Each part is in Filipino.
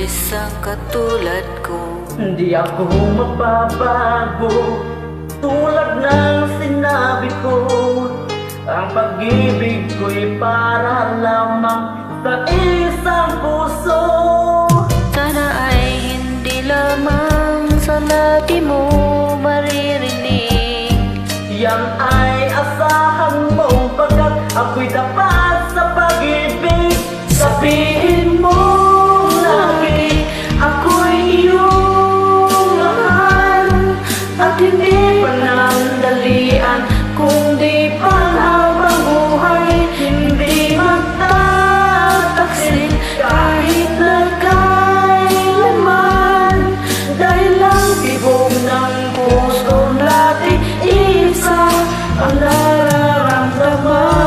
isang katulad ko. Hindi ako mababago, tulad ng sinabi ko. Ang pag-ibig ko'y para lamang sa isang puso. Sana ay hindi lamang sa labi mo maririnig. Yan ay asahan mo, pagkat ako'y tapat sa pag-ibig. Sabihin mo lagi, ako'y iyong mahal, at hindi panandalian, kundi panghabang buhay. Hindi magtataksil kahit na kailanman, dahil lang tibok ng puso natin isa ang nararamdaman.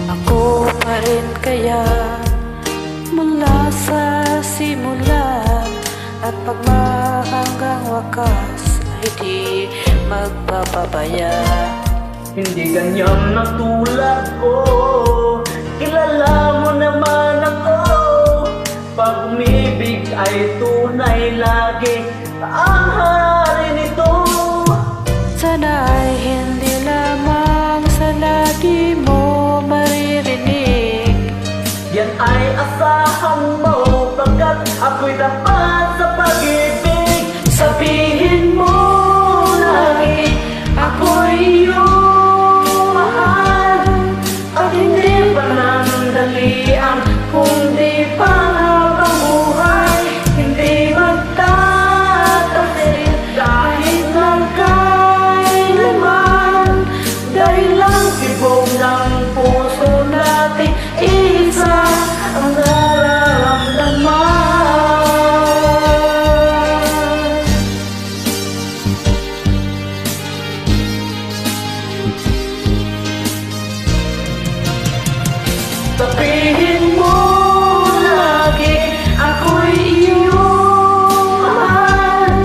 Ako pa rin kaya mula sa simula, at hanggang wakas ay di magpapabaya. Hindi ganyan na tulad ko, kilala mo naman ako. Pag umibig ay tunay lagi ang hari nito. Sana ay hindi lamang sa lagi mo maririnig. Yan ay asahan mo, pagkat ako'y tapat sa pag-ibig. Sabihin mo lagi, ako'y iyong mahal, at hindi panandalian, kundi panghabang buhay. Hindi magtataksil kahit ng kailanman, dahil lang tibok ng puso natin isa ang nararamdaman. Sabihin mo lagi, ako'y iyong mahal,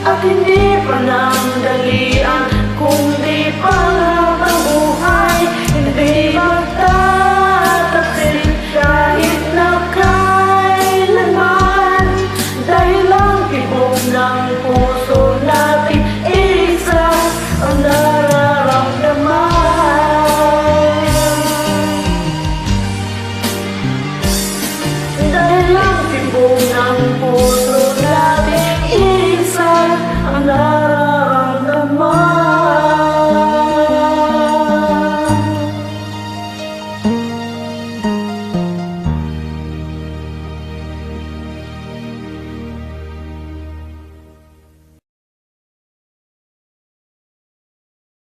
at hindi panandalian, kundi panghabang buhay. Hindi magtataksil kahit na kailanman, dahil lang tibok ng puso natin isa ang nararamdaman. Dahil lang tibok ng puso